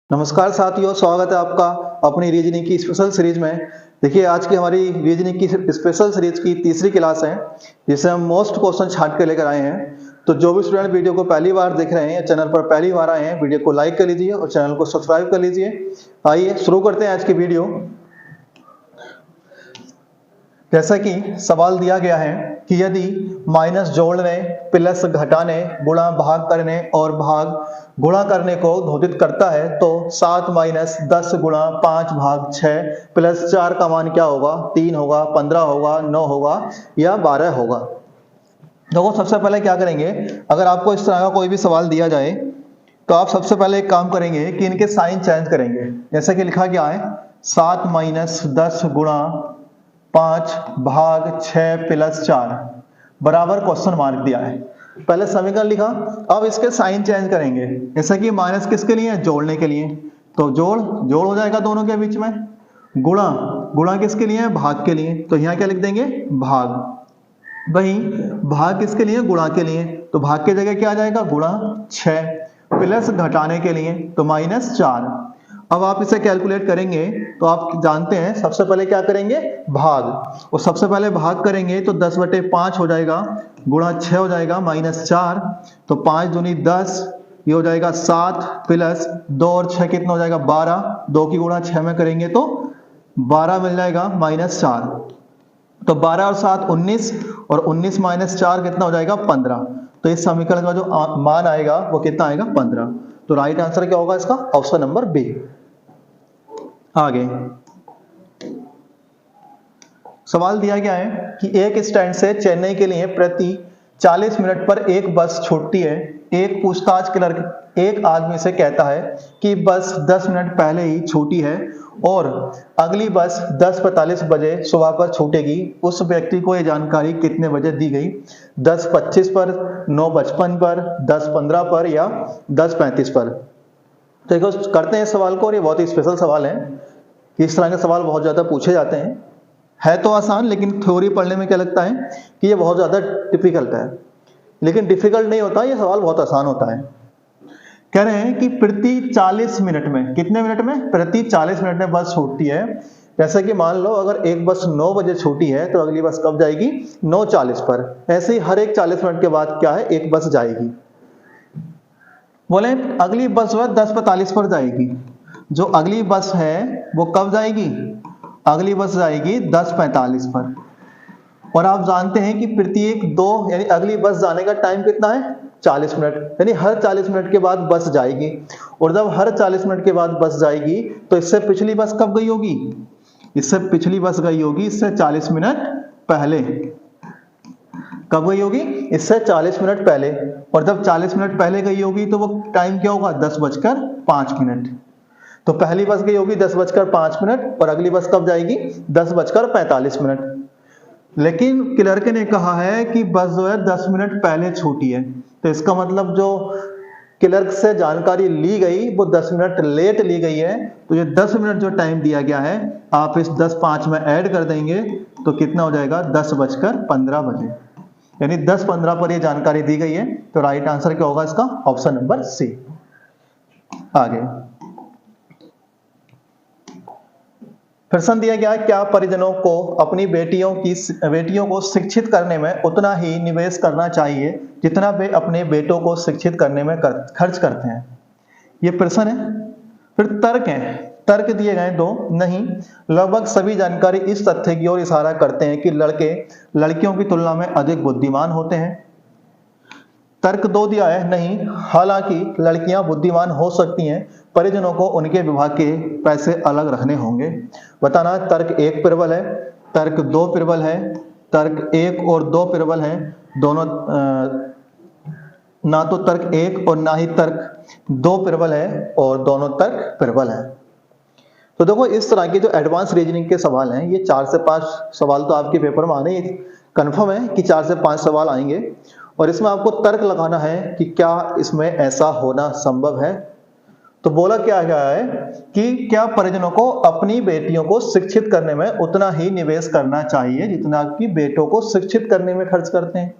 नमस्कार साथियों, स्वागत है आपका अपनी रीजनिंग की स्पेशल सीरीज में। देखिए, आज की हमारी रीजनिंग की स्पेशल सीरीज की तीसरी क्लास है, जिसे हम मोस्ट क्वेश्चन छांट के लेकर आए हैं। तो जो भी स्टूडेंट वीडियो को पहली बार देख रहे हैं, चैनल पर पहली बार आए हैं, वीडियो को लाइक कर लीजिए और चैनल को सब्सक्राइब कर लीजिए। आइए शुरू करते हैं आज की वीडियो। जैसा कि सवाल दिया गया है कि यदि माइनस जोड़ने, प्लस घटाने, गुणा भाग करने और भाग गुणा करने को घोषित करता है तो 7 माइनस 10 गुणा 5 भाग 6 प्लस 4 का मान क्या होगा? 3 होगा, 15 होगा, 9 होगा या 12 होगा। देखो, सबसे पहले क्या करेंगे, अगर आपको इस तरह का कोई भी सवाल दिया जाए तो आप सबसे पहले एक काम करेंगे कि इनके साइन चेंज करेंगे। जैसे कि लिखा गया है 7 माइनस 10 गुणा 5 भाग 6 प्लस 4 बराबर क्वेश्चन मार्क दिया है। पहले समीकरण लिखा, अब इसके साइन चेंज करेंगे। जैसे कि माइनस किसके लिए है? जोड़ने के लिए, तो जोड़ हो जाएगा दोनों के बीच में। गुणा किसके लिए है? भाग के लिए, तो यहाँ क्या लिख देंगे? भाग। वही भाग किसके लिए? गुणा के लिए, तो भाग की जगह क्या आ जाएगा? गुणा 6 प्लस घटाने के लिए तो माइनस 4। अब आप इसे कैलकुलेट करेंगे तो आप जानते हैं सबसे पहले क्या करेंगे? भाग। और सबसे पहले भाग करेंगे तो 10/5 हो जाएगा, गुणा 6 हो जाएगा, माइनस 4, तो 5 दूनी 10, ये हो जाएगा 7 प्लस 2 और 6 कितना हो जाएगा? 12। 2 की गुणा 6 में करेंगे तो 12 मिल जाएगा, माइनस 4। तो 12 और 7 19, और 19 माइनस 4 कितना हो जाएगा? 15। तो इस समीकरण का जो मान आएगा वो कितना आएगा? 15। तो राइट आंसर क्या होगा इसका? Option number B. आगे सवाल दिया गया है कि एक स्टैंड से चेन्नई के लिए प्रति 40 मिनट पर एक बस छूटती है। एक पूछताछ क्लर्क एक आदमी से कहता है कि बस 10 मिनट पहले ही छूटी है और अगली बस 10:45 बजे सुबह पर छूटेगी। उस व्यक्ति को यह जानकारी कितने बजे दी गई? 10:25 पर, 9:55 पर, 10:15 पर या 10:35 पर? तो देखो, करते हैं इस सवाल को, और ये बहुत ही स्पेशल सवाल है। इस तरह के सवाल बहुत ज्यादा पूछे जाते हैं। है तो आसान, लेकिन थ्योरी पढ़ने में क्या लगता है कि ये बहुत ज्यादा डिफिकल्ट है। लेकिन डिफिकल्ट नहीं होता, ये सवाल बहुत आसान होता है। कह रहे हैं कि प्रति 40 मिनट में, कितने मिनट में? प्रति 40 मिनट में बस छूटती है। जैसे कि मान लो अगर एक बस 9 बजे छूटी है तो अगली बस कब जाएगी? 9:40 पर। ऐसे ही हर एक 40 मिनट के बाद क्या है? एक बस जाएगी। बोले अगली बस वह 10:45 पर जाएगी। जो अगली बस है वो कब जाएगी? अगली बस जाएगी 10:45 पर। और आप जानते हैं कि प्रत्येक दो, यानी अगली बस जाने का टाइम कितना है? 40 मिनट, यानी हर 40 मिनट के बाद बस जाएगी। और जब हर 40 मिनट के बाद बस जाएगी तो इससे पिछली बस कब गई होगी? इससे पिछली बस गई होगी इससे 40 मिनट पहले। कब गई होगी? इससे 40 मिनट पहले। और जब 40 मिनट पहले गई होगी तो वो टाइम क्या होगा? 10:05। तो पहली बस गई होगी 10:05 और अगली बस कब जाएगी? 10:45। लेकिन क्लर्क ने कहा है कि बस जो है 10 मिनट पहले छूटी है, तो इसका मतलब जो क्लर्क से जानकारी ली गई वो 10 मिनट लेट ली गई है। तो ये 10 मिनट जो टाइम दिया गया है, आप इस 10:05 में ऐड कर देंगे तो कितना हो जाएगा? 10:15 बजे, यानी 10:15 पर ये जानकारी दी गई है। तो राइट आंसर क्या होगा इसका? Option number C. आगे प्रश्न दिया गया है, क्या परिजनों को अपनी बेटियों को शिक्षित करने में उतना ही निवेश करना चाहिए जितना वे अपने बेटों को शिक्षित करने में खर्च करते हैं? ये प्रश्न है। फिर तर्क है, तर्क दिए गए दो। नहीं, लगभग सभी जानकारी इस तथ्य की ओर इशारा करते हैं कि लड़के लड़कियों की तुलना में अधिक बुद्धिमान होते हैं। तर्क 2 दिया है, नहीं, हालांकि लड़कियां बुद्धिमान हो सकती हैं, परिजनों को उनके विभाग के पैसे अलग रखने होंगे। बताना, तर्क 1 प्रबल है, तर्क 2 प्रबल है, तर्क 1 और 2 प्रबल है। दोनों ना तो तर्क 1 और ना ही तर्क 2 प्रबल है, और दोनों तर्क प्रबल है। तो देखो, इस तरह के जो एडवांस रीजनिंग के सवाल हैं, ये 4 से 5 सवाल तो आपके पेपर में आने कन्फर्म है कि 4 से 5 सवाल आएंगे। और इसमें आपको तर्क लगाना है कि क्या इसमें ऐसा होना संभव है। तो बोला क्या गया है कि क्या परिजनों को अपनी बेटियों को शिक्षित करने में उतना ही निवेश करना चाहिए जितना कि बेटों को शिक्षित करने में खर्च करते हैं।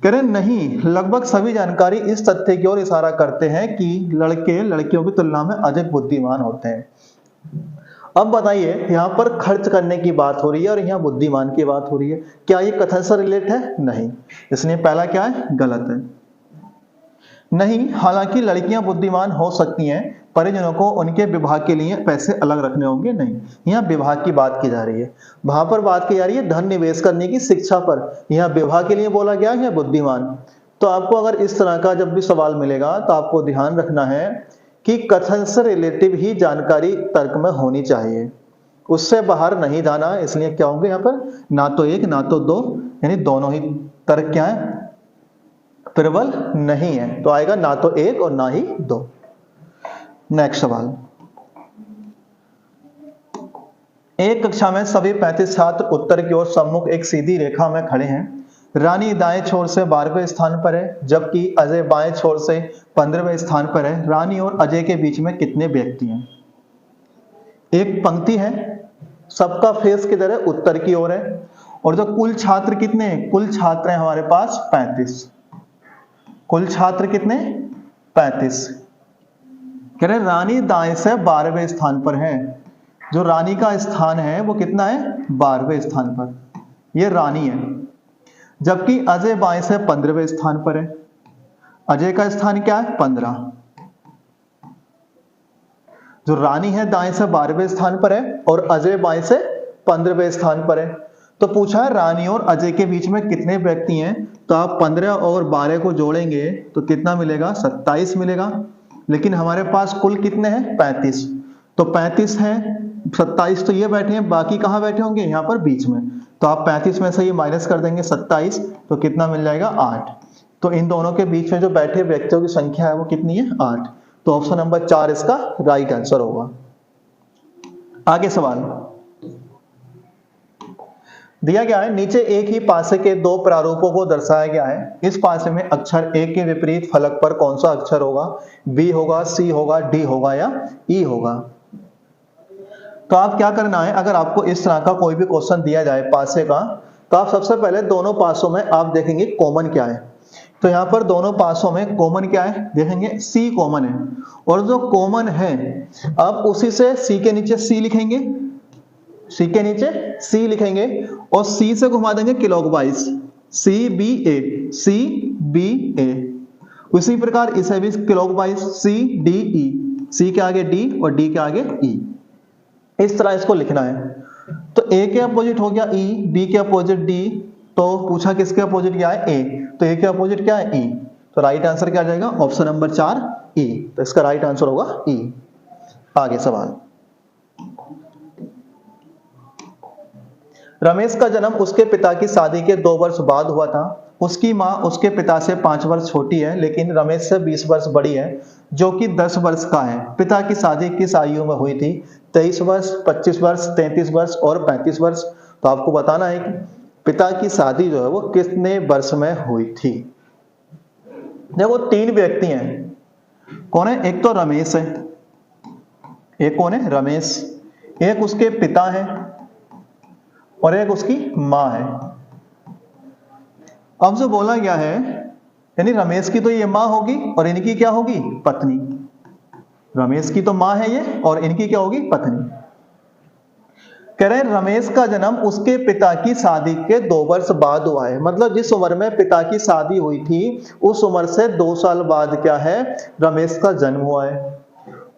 कह रहे नहीं, लगभग सभी जानकारी इस तथ्य की ओर इशारा करते हैं कि लड़के लड़कियों की तुलना में अधिक बुद्धिमान होते हैं। अब बताइए, यहाँ पर खर्च करने की बात हो रही है और यहाँ बुद्धिमान की बात हो रही है, क्या ये कथन से रिलेट है? नहीं, इसलिए पहला क्या है? गलत है। नहीं, हालांकि लड़कियां बुद्धिमान हो सकती हैं, परिजनों को उनके विवाह के लिए पैसे अलग रखने होंगे। नहीं, यहाँ विवाह की बात की जा रही है, वहां पर बात की जा रही है धन निवेश करने की शिक्षा पर। यहाँ विवाह के लिए बोला गया है बुद्धिमान। तो आपको अगर इस तरह का जब भी सवाल मिलेगा तो आपको ध्यान रखना है कि कथन से रिलेटिव ही जानकारी तर्क में होनी चाहिए, उससे बाहर नहीं जाना। इसलिए क्या होंगे यहाँ पर? ना तो एक ना तो दो, यानी दोनों ही तर्क क्या है? प्रबल नहीं है। तो आएगा ना तो एक और ना ही दो। नेक्स्ट सवाल, एक कक्षा में सभी 35 छात्र उत्तर की ओर सम्मुख एक सीधी रेखा में खड़े हैं। रानी दाएं छोर से 12वें स्थान पर है, जबकि अजय बाएं छोर से 15वें स्थान पर है। रानी और अजय के बीच में कितने व्यक्ति हैं? एक पंक्ति है, सबका फेस किधर है? उत्तर की ओर है। और जो कुल छात्र कितने हैं? कुल छात्र हैं हमारे पास 35। कुल छात्र कितने? 35। कह रहे रानी दाएं से 12वें स्थान पर है। जो रानी का स्थान है वो कितना है? 12वें स्थान पर, ये रानी है। जबकि अजय बाएं से 15वें स्थान पर है। अजय का स्थान क्या है? 15। जो रानी है दाएं से 12वें स्थान पर है और अजय बाएं से 15वें स्थान पर है। तो पूछा है रानी और अजय के बीच में कितने व्यक्ति हैं? तो आप 15 और 12 को जोड़ेंगे तो कितना मिलेगा? 27 मिलेगा। लेकिन हमारे पास कुल कितने हैं? 35। तो 35 हैं, 27 तो ये बैठे हैं, बाकी कहां बैठे होंगे? यहाँ पर बीच में। तो आप 35 में से ये माइनस कर देंगे 27, तो कितना मिल जाएगा? 8। तो इन दोनों के बीच में जो बैठे व्यक्तियों की संख्या है वो कितनी है? 8। तो ऑप्शन नंबर 4 इसका राइट आंसर होगा। आगे सवाल दिया गया है, नीचे एक ही पासे के दो प्रारूपों को दर्शाया गया है। इस पासे में अक्षर ए के विपरीत फलक पर कौन सा अक्षर होगा? बी होगा, सी होगा, डी होगा या ई होगा? तो आप क्या करना है, अगर आपको इस तरह का कोई भी क्वेश्चन दिया जाए पासे का, तो आप सबसे पहले दोनों पासों में आप देखेंगे कॉमन क्या है। तो यहाँ पर दोनों पासों में कॉमन क्या है? देखेंगे सी कॉमन है। और जो कॉमन है आप उसी से सी के नीचे सी लिखेंगे, सी के नीचे सी लिखेंगे और सी से घुमा देंगे क्लॉकवाइज, सी बी ए, सी बी ए। उसी प्रकार इसे भी क्लॉकवाइज, सी डी ई, सी के आगे डी और डी के आगे ई। इस तरह इसको लिखना है। तो ए के अपोजिट हो गया ई, बी के अपोजिट डी, तो पूछा किसके अपोजिट क्या है? ए, तो ए के अपोजिट क्या है? ई। तो राइट आंसर क्या आ जाएगा? ऑप्शन नंबर 4 ई। तो इसका राइट आंसर होगा ई। आगे सवाल, रमेश का जन्म उसके पिता की शादी के 2 वर्ष बाद हुआ था। उसकी मां उसके पिता से 5 वर्ष छोटी है, लेकिन रमेश से 20 वर्ष बड़ी है, जो कि 10 वर्ष का है। पिता की शादी किस आयु में हुई थी? 23 वर्ष, 25 वर्ष, 33 वर्ष और 35 वर्ष। तो आपको बताना है कि पिता की शादी जो है वो कितने वर्ष में हुई थी। देखो 3 व्यक्ति हैं, कौन है? एक तो रमेश है, एक कौन है? रमेश, एक उसके पिता है और एक उसकी मां है। अब जो बोला गया है, यानी रमेश की तो ये मां होगी और इनकी क्या होगी? पत्नी। रमेश की तो मां है ये और इनकी क्या होगी? पत्नी। कह रहे हैं रमेश का जन्म उसके पिता की शादी के 2 वर्ष बाद हुआ है। मतलब जिस उम्र में पिता की शादी हुई थी उस उम्र से 2 साल बाद क्या है? रमेश का जन्म हुआ है।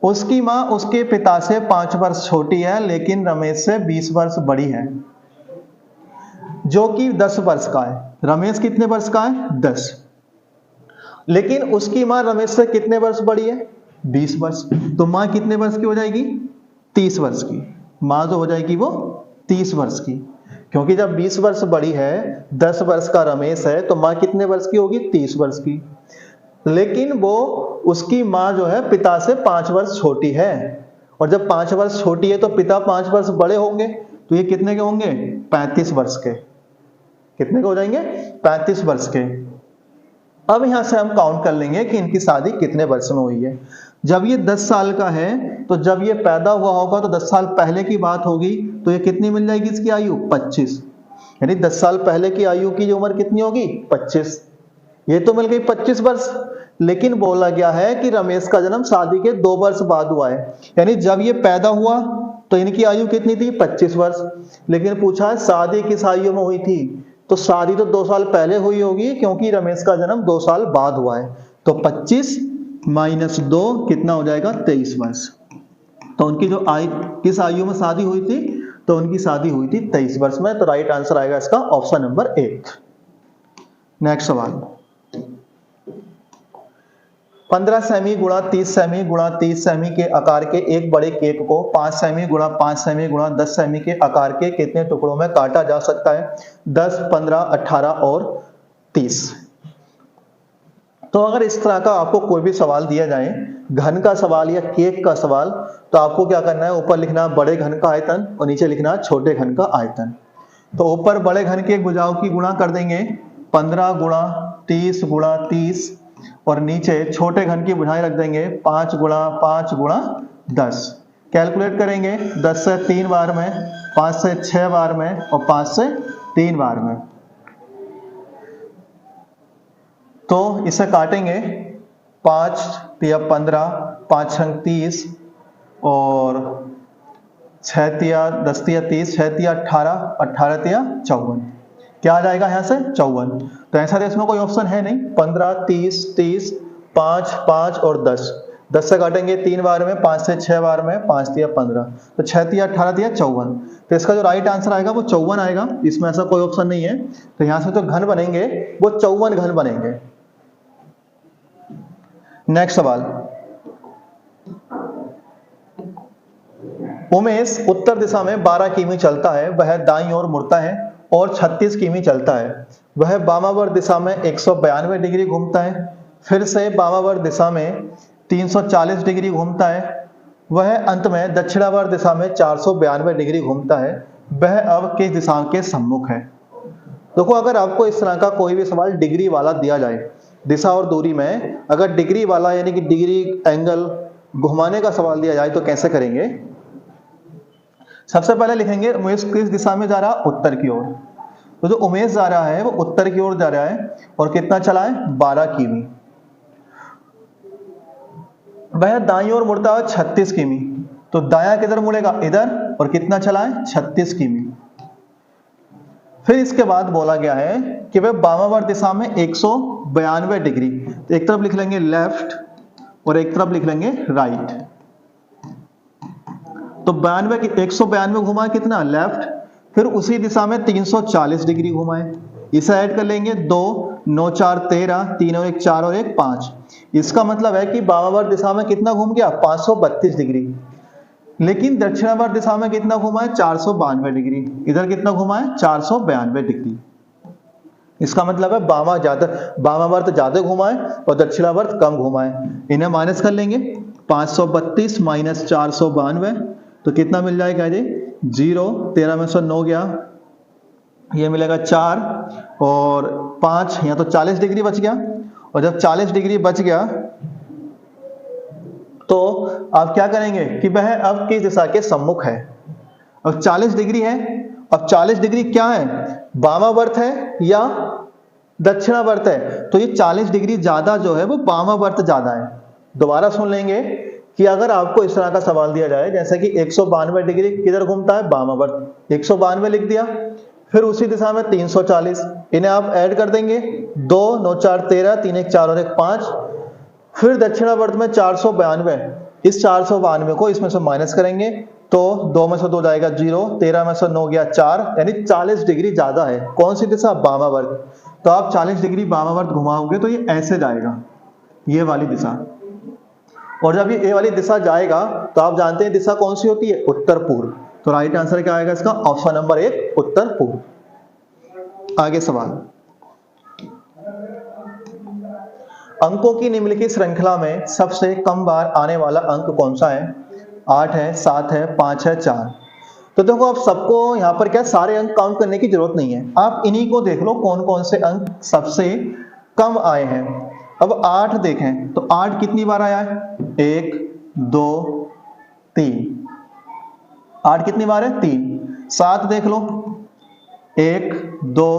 उसकी मां उसके पिता से 5 वर्ष छोटी है, लेकिन रमेश से 20 वर्ष बड़ी है, जो कि 10 वर्ष का है। रमेश कितने वर्ष का है? 10। लेकिन उसकी मां रमेश से कितने वर्ष बड़ी है? 20 वर्ष। तो मां कितने वर्ष की हो जाएगी? 30 वर्ष की। मां जो हो जाएगी वो 30 वर्ष की, क्योंकि जब 20 वर्ष बड़ी है, 10 वर्ष का रमेश है, तो मां कितने वर्ष की होगी? 30 वर्ष की। लेकिन वो उसकी मां जो है पिता से 5 वर्ष छोटी है, और जब 5 वर्ष छोटी है तो पिता 5 वर्ष बड़े होंगे, तो ये कितने के होंगे? 35 वर्ष के। कितने के हो जाएंगे? 35 वर्ष के। अब यहां से हम काउंट कर लेंगे कि इनकी शादी कितने वर्ष में हुई है। जब ये 10 साल का है तो जब ये पैदा हुआ होगा तो 10 साल पहले की बात होगी, तो ये कितनी मिल जाएगी इसकी आयु? 25। यानी 10 साल पहले की आयु की जो उम्र कितनी होगी? 25। ये तो मिल गई 25 वर्ष, लेकिन बोला गया है कि रमेश का जन्म शादी के 2 वर्ष बाद हुआ है, यानी जब ये पैदा हुआ तो इनकी आयु कितनी थी, 25 वर्ष। लेकिन पूछा है शादी किस आयु में हुई थी, तो शादी तो 2 साल पहले हुई होगी, क्योंकि रमेश का जन्म 2 साल बाद हुआ है। तो 25 माइनस 2 कितना हो जाएगा, 23 वर्ष। तो उनकी जो किस आयु में शादी हुई थी, तो उनकी शादी हुई थी 23 वर्ष में। तो राइट आंसर आएगा इसका ऑप्शन नंबर 1। नेक्स्ट सवाल, 15 सेमी गुणा 30 सेमी गुणा 30 सेमी के आकार के एक बड़े केक को 5 सेमी गुणा 5 सेमी गुणा 10 सेमी के आकार के कितने टुकड़ों में काटा जा सकता है, 10, 15, 18 और 30। तो अगर इस तरह का आपको कोई भी सवाल दिया जाए, घन का सवाल या केक का सवाल, तो आपको क्या करना है, ऊपर लिखना बड़े घन का आयतन और नीचे लिखना छोटे घन का आयतन। तो ऊपर बड़े घन के भुजाओं की गुणा कर देंगे 15 गुणा 30 गुणा 30, और नीचे छोटे घन की भुजाएं रख देंगे 5 गुणा 5 गुणा 10। कैलकुलेट करेंगे 10 से 3 बार में, 5 से 6 बार में और 5 से 3 बार में। तो इसे काटेंगे 5 तिया 15, 5 छंग 30 और 6 तिया 10 तिया 30, 6 तिया 18, 18 तिया 54। क्या आ जाएगा यहाँ से, 54। तो ऐसा तो इसमें कोई ऑप्शन है नहीं, 15, 30, 30, 5, 5 और 10। 10 से काटेंगे 3 बार में, 5 से 6 बार में, 5 तिया 15, तो 6 तिया 18 तिया 54। तो इसका जो राइट आंसर आएगा वो 54 आएगा, इसमें ऐसा कोई ऑप्शन नहीं है। तो यहाँ से जो घन बनेंगे वो 54 घन बनेंगे। नेक्स्ट सवाल, उमेश उत्तर दिशा में 12 किमी चलता है, वह दाईं ओर मुड़ता है और 36 किमी चलता है। वह वामावर्त दिशा में 192 डिग्री घूमता है, फिर से वामावर्त दिशा में 340 डिग्री घूमता है, वह अंत में दक्षिणावर्त दिशा में 492 डिग्री घूमता है। वह अब किस दिशा के सम्मुख है। देखो, अगर आपको इस तरह का कोई भी सवाल डिग्री वाला दिया जाए, दिशा और दूरी में अगर डिग्री वाला यानी कि डिग्री एंगल घुमाने का सवाल दिया जाए तो कैसे करेंगे। सबसे पहले लिखेंगे उमेश किस दिशा में जा रहा, उत्तर की ओर। तो जो उमेश जा रहा है वो उत्तर की ओर जा रहा है और कितना चला है, 12 किमी। वह दाईं ओर मुड़ता है 36 किमी, तो दायां किधर मुड़ेगा, इधर, और कितना चला है, 36 किमी। फिर इसके बाद बोला गया है कि वह वामावर्त दिशा में 192 डिग्री, तो एक तरफ लिख लेंगे लेफ्ट और एक तरफ लिख लेंगे राइट। तो 192 घुमाए कितना, लेफ्ट, फिर उसी दिशा में 340 डिग्री घुमाए। इसे ऐड कर लेंगे 2, 9, 4, 13, 3 और 1 4 और 1 5। इसका मतलब है कि वामावर्त दिशा में कितना घूम गया, 532 डिग्री। लेकिन दक्षिणावर्त दिशा में कितना घुमा है, 492 डिग्री। इधर कितना घुमा है, 492 डिग्री। इसका मतलब है वामावर्त ज्यादा घुमा है और दक्षिणावर्त कम घुमा है। इन्हें माइनस कर लेंगे, 532 माइनस 492, तो कितना मिल जाएगा जी, 0, 13 में से 9 गया, ये मिलेगा 4 और 5, यहाँ तो 40 डिग्री बच गया। और जब 40 डिग्री बच गया तो आप क्या करेंगे कि वह अब किस दिशा के सम्मुख है। अब 40 डिग्री है, अब 40 डिग्री क्या है, वामावर्त है या दक्षिणावर्त है। तो ये 40 डिग्री ज्यादा जो है वो वामावर्त ज्यादा है। दोबारा सुन लेंगे कि अगर आपको इस तरह का सवाल दिया जाए जैसे कि 192 डिग्री किधर घूमता है, वामावर्त, 192 लिख दिया, फिर उसी दिशा में 340, इन्हें आप ऐड कर देंगे, 2, 9, 4, 13, 3, 1 4 और 1 5, फिर दक्षिणावर्त में 492, इस 492 को इसमें से माइनस करेंगे तो 2 में से 2 जाएगा 0, 13 में से 9 गया 4, यानी 40 डिग्री ज्यादा है। कौन सी दिशा, वामावर्त। तो आप 40 डिग्री वामावर्त घुमाओगे तो ये ऐसे जाएगा, ये वाली दिशा। और जब ये वाली दिशा जाएगा तो आप जानते हैं दिशा कौन सी होती है, उत्तर पूर्व। तो राइट आंसर क्या आएगा इसका, ऑप्शन नंबर 1 उत्तर पूर्व। आगे सवाल, अंकों की निम्नलिखित श्रृंखला में सबसे कम बार आने वाला अंक कौन सा है। 8 है, 7 है, 5 है, 4। तो देखो, आप सबको यहाँ पर क्या सारे अंक काउंट करने की जरूरत नहीं है, आप इन्हीं को देख लो कौन कौन से अंक सबसे कम आए हैं। अब 8 देखें तो 8 कितनी बार आया है, 1, 2, 3। 8 कितनी बार है, 3। 7 देख लो, 1, 2,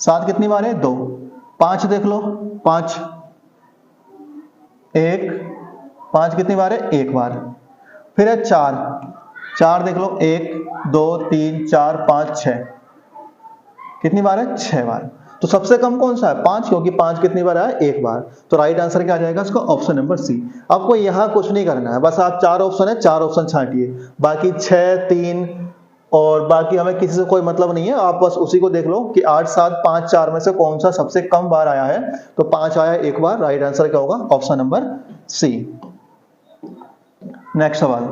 7 कितनी बार है, 2। 5 देख लो, 5 एक, 5 कितनी बार है? एक बार। फिर है 4 देख लो, 1 2 3 4 5 6, कितनी बार है? 6 बार। तो सबसे कम कौन सा है? 5, क्योंकि 5 कितनी बार आया? एक बार। तो राइट आंसर क्या आ जाएगा इसका? Option number C. आपको यहां कुछ नहीं करना है, बस आप 4 ऑप्शन है, 4 ऑप्शन छांटिए, बाकी 6 3 और बाकी हमें किसी से कोई मतलब नहीं है। आप बस उसी को देख लो कि 8 7 5 4 में से कौन सा सबसे कम बार आया है। तो 5 आया एक बार, राइट आंसर क्या होगा? Option number C. नेक्स्ट सवाल,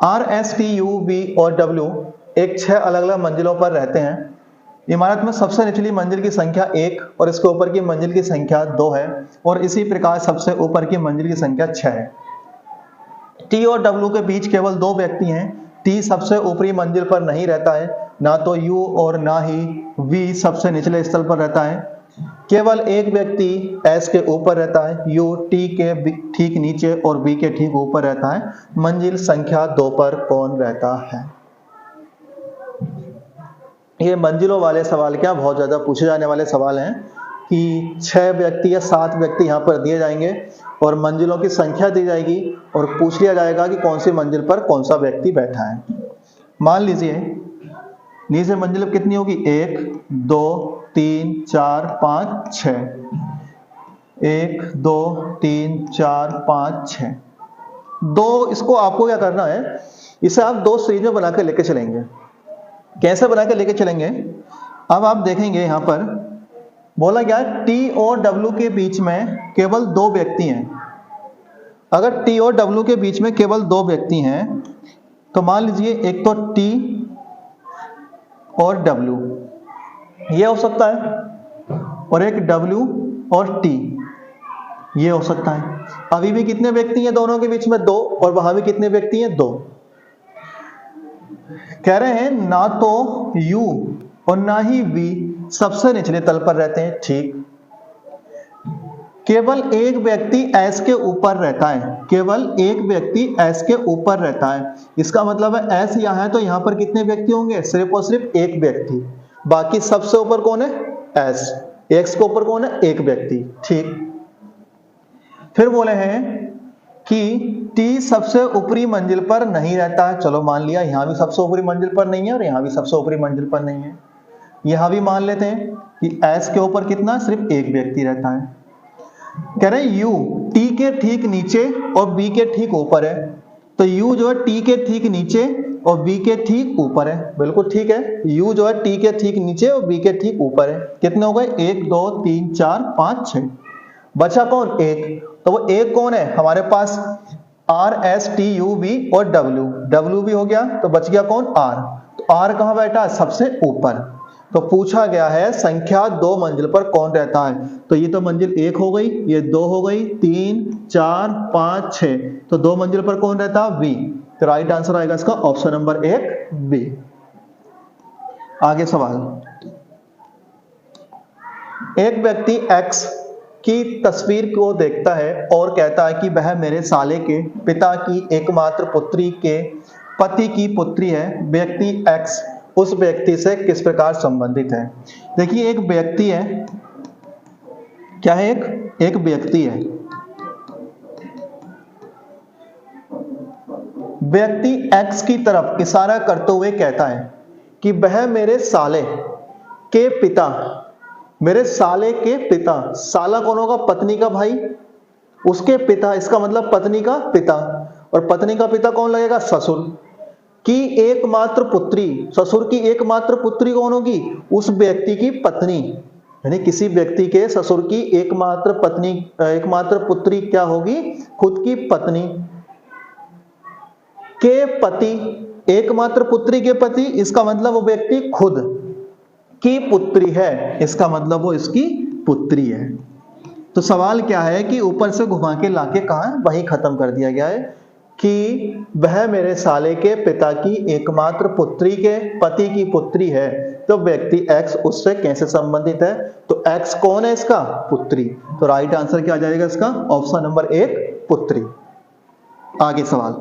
R S T U V और डब्ल्यू एक 6 अलग अलग मंजिलों पर रहते हैं। इमारत में सबसे निचली मंजिल की संख्या 1 और इसके ऊपर की मंजिल की संख्या 2 है, और इसी प्रकार सबसे ऊपर की मंजिल की संख्या 6 है। टी और डब्ल्यू के बीच केवल 2 व्यक्ति हैं। टी सबसे ऊपरी मंजिल पर नहीं रहता है, ना तो यू और ना ही वी सबसे निचले स्थल पर रहता है। केवल एक व्यक्ति एस के ऊपर रहता है, यू टी के ठीक नीचे और बी के ठीक ऊपर रहता है। मंजिल संख्या 2 पर कौन रहता है? ये मंजिलों वाले सवाल क्या बहुत ज्यादा पूछे जाने वाले सवाल हैं कि 6 व्यक्ति या 7 व्यक्ति यहाँ पर दिए जाएंगे और मंजिलों की संख्या दी जाएगी और पूछ लिया जाएगा कि कौन सी मंजिल पर कौन सा व्यक्ति बैठा है। मान लीजिए नीचे मंजिल कितनी होगी? 1 2 3 4 5 6, 1 2 3 4 5 6। दो, इसको आपको क्या करना है, इसे आप 2 सीरीज में बना के लेके चलेंगे। कैसे बना के लेके चलेंगे? अब आप देखेंगे यहां पर बोला गया है टी और डब्ल्यू के बीच में केवल 2 व्यक्ति हैं। अगर टी और डब्ल्यू के बीच में केवल 2 व्यक्ति हैं तो मान लीजिए एक तो टी और डब्ल्यू, ये हो सकता है, और एक डब्ल्यू और टी, ये हो सकता है। अभी भी कितने व्यक्ति हैं दोनों के बीच में? 2, और वहां भी कितने व्यक्ति हैं? 2। कह रहे हैं ना तो U और ना ही V सबसे निचले तल पर रहते हैं, ठीक। केवल एक व्यक्ति S के ऊपर रहता है, केवल एक व्यक्ति S के ऊपर रहता है। इसका मतलब है S यहां है तो यहां पर कितने व्यक्ति होंगे? सिर्फ और सिर्फ एक व्यक्ति। बाकी सबसे ऊपर कौन है? S। X के ऊपर कौन है? एक व्यक्ति, ठीक। फिर बोले हैं कि T सबसे ऊपरी मंजिल पर नहीं रहता है। चलो मान लिया, यहां भी सबसे ऊपरी मंजिल पर नहीं है और यहां भी सबसे ऊपरी मंजिल पर नहीं है। यहां भी मान लेते हैं कि S के ऊपर कितना? सिर्फ एक व्यक्ति रहता है। कह रहे हैं U T के ठीक नीचे और B के ठीक ऊपर है, तो U जो है T के ठीक नीचे और B के ठीक ऊपर है। बिल्कुल ठीक है, U जो है T के ठीक नीचे और B के ठीक ऊपर है। कितने हो गए? 1 2 3 4 5 6। बचा कौन? एक। तो वो एक कौन है हमारे पास? R S T U V और W भी हो गया, तो बच गया कौन? R। तो R कहां बैठा है? सबसे ऊपर। तो पूछा गया है संख्या 2 मंजिल पर कौन रहता है। तो ये तो मंजिल 1 हो गई, ये 2 हो गई, 3 4 5 6। तो 2 मंजिल पर कौन रहता है? V। तो राइट आंसर आएगा इसका ऑप्शन नंबर 1 B। आगे सवाल, एक व्यक्ति X की तस्वीर को देखता है और कहता है कि वह मेरे साले के पिता की एकमात्र पुत्री के पति की पुत्री है। व्यक्ति X उस व्यक्ति से किस प्रकार संबंधित है? देखिए एक व्यक्ति है, क्या है? एक व्यक्ति है। व्यक्ति X की तरफ इशारा करते हुए कहता है कि वह मेरे साले के पिता, मेरे साले के पिता, साला कौन होगा? पत्नी का भाई, उसके पिता, इसका मतलब पत्नी का पिता, और पत्नी का पिता कौन लगेगा? ससुर की एकमात्र पुत्री। ससुर की एकमात्र पुत्री कौन होगी? उस व्यक्ति की पत्नी, यानी किसी व्यक्ति के ससुर की एकमात्र पत्नी, एकमात्र पुत्री क्या होगी? खुद की पत्नी के पति, एकमात्र पुत्री के पति, इसका मतलब वो व्यक्ति खुद की पुत्री है, इसका मतलब वो इसकी पुत्री है। तो सवाल क्या है कि ऊपर से घुमा के लाके कहा वही खत्म कर दिया गया है कि वह मेरे साले के पिता की एकमात्र पुत्री के पति की पुत्री है। तो व्यक्ति X उससे कैसे संबंधित है? तो X कौन है? इसका पुत्री। तो राइट आंसर क्या आ जाएगा इसका? ऑप्शन नंबर 1 पुत्री। आगे सवाल,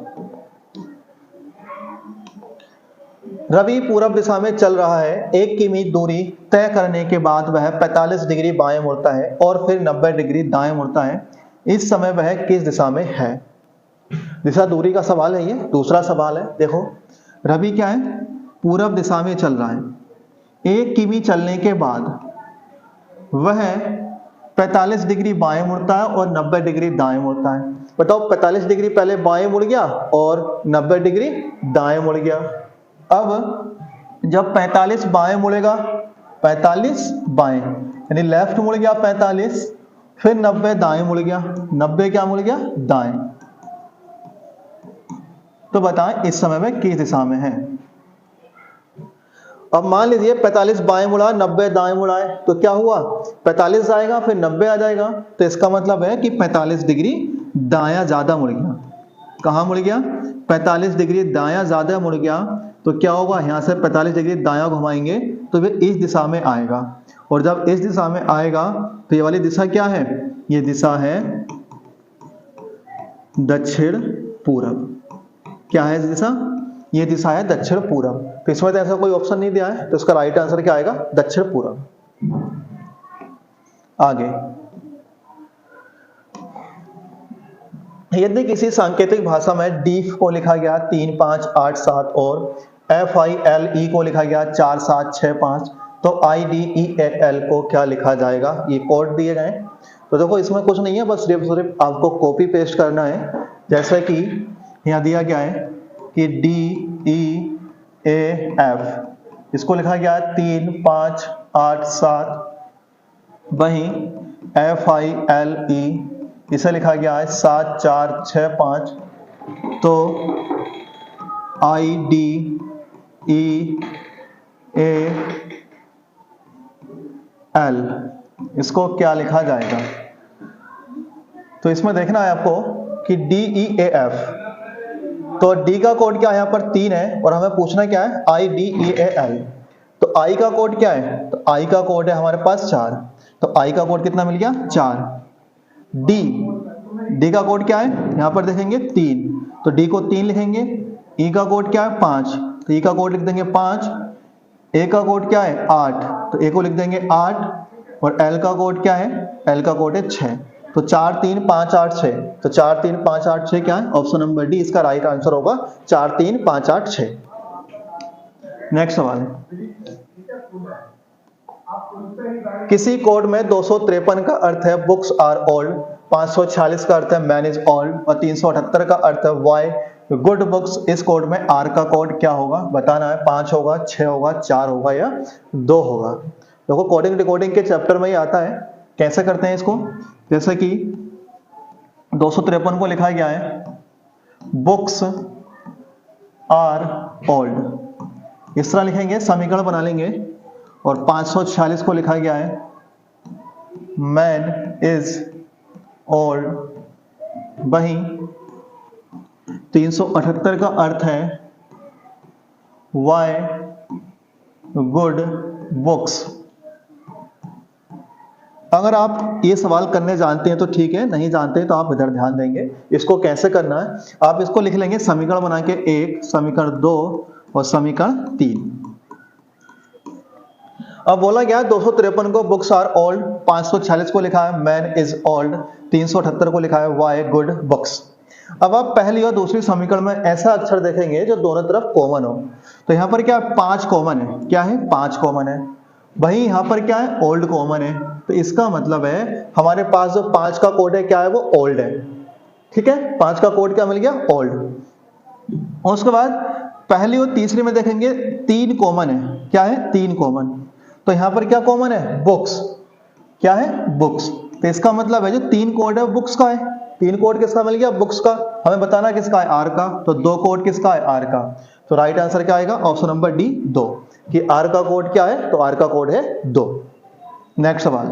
रवि पूरब दिशा में चल रहा है। 1 किमी दूरी तय करने के बाद वह 45 डिग्री बाएं मुड़ता है और फिर 90 डिग्री दाएं मुड़ता है। इस समय वह किस दिशा में है? दिशा दूरी का सवाल है ये। दूसरा सवाल है, देखो रवि क्या है, पूरब दिशा में चल रहा है। 1 किमी चलने के बाद वह 45 डिग्री बाएं मुड़ता है और 90 डिग्री दाएं मुड़ता है। बताओ 45 डिग्री पहले बाएं मुड़ गया और 90 डिग्री दाएं मुड़ गया। अब जब 45 बाएं मुड़ेगा, 45 बाएं यानी लेफ्ट मुड़ गया 45, फिर 90 दाएं मुड़ गया, 90 क्या मुड़ गया, दाएं। तो बताएं इस समय में किस दिशा में है? अब मान लीजिए 45 बाएं मुड़ा, 90 दाएं मुड़ा है, तो क्या हुआ, 45 आएगा फिर 90 आ जाएगा, तो इसका मतलब है कि 45 डिग्री दायां ज्यादा मुड़ गया। कहां मुड़ गया? 45 डिग्री दायां ज्यादा मुड़ गया। तो क्या होगा, यहां से 45 डिग्री दायां घुमाएंगे तो वे इस दिशा में आएगा, और जब इस दिशा में आएगा तो ये वाली दिशा क्या है, ये दिशा है दक्षिण पूरब। क्या है दिशा? ये दिशा है दक्षिण पूरब। तो इसमें तो ऐसा कोई ऑप्शन नहीं दिया है, तो इसका राइट आंसर क्या आएगा, दक्षिण पूरब। आगे, यदि किसी सांकेतिक भाषा में डी को लिखा गया 3, 5, 8, 7 और FILE को लिखा गया 4, 7, 6, 5, तो IDEAL को क्या लिखा जाएगा? ये कोड दिए गए। तो देखो इसमें कुछ नहीं है, बस सिर्फ आपको कॉपी पेस्ट करना है। जैसे कि यहाँ दिया गया है कि DEAF, इसको लिखा गया 3, 5, 8, 7। वहीं FILE इसे लिखा गया है 7, 4, 6, 5। तो IDEAL इसको क्या लिखा जाएगा? तो इसमें देखना है आपको कि DEAF, तो D का कोड क्या है, यहाँ पर 3 है और हमें पूछना क्या है, IDEAL। तो I का कोड क्या है? तो I का कोड है हमारे पास 4, तो I का कोड कितना मिल गया, 4। D का कोड क्या है, यहाँ पर देखेंगे 3, तो D को 3 लिखेंगे। E का कोड क्या है, 5, तो E का कोड लिख देंगे 5। A का कोड क्या है, 8, तो A को लिख देंगे 8। और L का कोड क्या है, L का कोड है 6। तो 4, 3, 5, 8, 6, तो 4, 3, 5, 8, 6 क्या है, ऑप्शन नंबर डी इसका राइट आंसर होगा, 4, 3, 5, 8, 6। नेक्स्ट सवाल है, किसी कोड में 253 का अर्थ है बुक्स आर ओल्ड, 546 का अर्थ है मैन इज ओल्ड और 378 का अर्थ है वाई गुड बुक्स। इस कोड में आर का कोड क्या होगा, बताना है। 5 होगा, 6 होगा, 4 होगा या 2 होगा। देखो कोडिंग डिकोडिंग के चैप्टर में ही आता है, कैसे करते हैं इसको। जैसे कि 253 को लिखा गया है बुक्स आर ओल्ड, इस तरह लिखेंगे, समीकरण बना लेंगे। और 546 को लिखा गया है मैन इज ओल्ड। वहीं 378 का अर्थ है वाई गुड बुक्स। अगर आप ये सवाल करने जानते हैं तो ठीक है, नहीं जानते हैं तो आप इधर ध्यान देंगे। इसको कैसे करना है, आप इसको लिख लेंगे समीकरण बना के 1, समीकरण 2 और समीकरण 3। अब बोला गया 253 को बुक्स आर ओल्ड, 546 को लिखा है मैन इज ओल्ड, 378 को लिखा है वाई गुड बुक्स। अब आप पहली और दूसरी समीकरण में ऐसा अक्षर देखेंगे जो दोनों तरफ कॉमन हो। तो यहाँ पर क्या 5 कॉमन है, क्या है 5 कॉमन है। वहीं यहाँ पर क्या है ओल्ड कॉमन है, तो इसका मतलब है हमारे पास जो 5 का कोड है क्या है, वो ओल्ड है। ठीक है, 5 का कोड क्या मिल गया, ओल्ड। और उसके बाद पहली और तीसरी में देखेंगे 3 कॉमन है, क्या है 3 कॉमन। तो यहाँ पर क्या कॉमन है, बुक्स, क्या है बुक्स। तो इसका मतलब है जो 3 कोड है बुक्स का है। 3 कोड किसका मिल गया, बुक्स का। हमें बताना किसका है, आर का। तो 2 कोड किसका है, आर का। तो राइट आंसर क्या आएगा, ऑप्शन नंबर डी 2, कि आर का कोड क्या है, तो आर का कोड है 2। नेक्स्ट सवाल,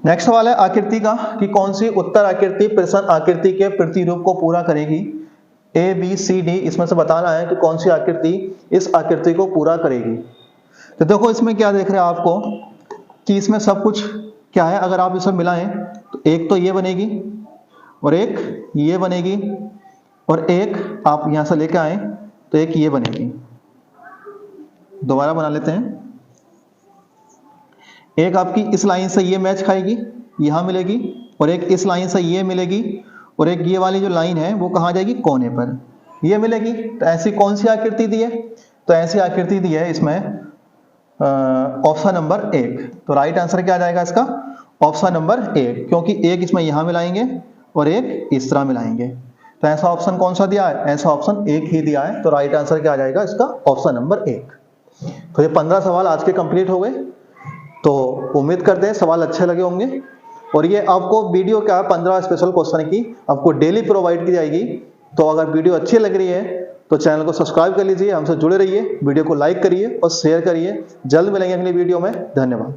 नेक्स्ट सवाल है आकृति का, कि कौन सी उत्तर आकृति प्रश्न आकृति के प्रतिरूप को पूरा करेगी। ए बी सी डी, इसमें से बताना है कि कौन सी आकृति इस आकृति को पूरा करेगी। तो देखो इसमें क्या देख रहे हैं आपको कि इसमें सब कुछ क्या है, अगर आप इसे मिलाएं तो एक तो ये बनेगी और एक ये बनेगी और एक आप यहां से लेके आए तो एक ये बनेगी। दोबारा बना लेते हैं। एक आपकी इस लाइन से ये मैच खाएगी, यहां मिलेगी, और एक इस लाइन से ये मिलेगी, और एक ये वाली जो लाइन है वो कहां जाएगी, कोने पर ये मिलेगी। तो ऐसी कौन सी आकृति दी है, तो ऐसी आकृति दी है इसमें ऑप्शन नंबर 1। तो राइट आंसर क्या आ जाएगा इसका, ऑप्शन नंबर 1, क्योंकि एक इसमें यहां मिलाएंगे और एक इस तरह मिलाएंगे। तो ऐसा ऑप्शन कौन सा दिया है, ऐसा ऑप्शन 1 ही दिया है। तो राइट आंसर क्या आ जाएगा इसका, ऑप्शन नंबर 1। तो ये 15 सवाल आज के कंप्लीट हो गए। तो उम्मीद करते हैं सवाल अच्छे लगे होंगे, और ये आपको वीडियो क्या 15 स्पेशल क्वेश्चन की आपको डेली प्रोवाइड की जाएगी। तो अगर वीडियो अच्छी लग रही है तो चैनल को सब्सक्राइब कर लीजिए, हमसे जुड़े रहिए, वीडियो को लाइक करिए और शेयर करिए। जल्द मिलेंगे अगली वीडियो में। धन्यवाद।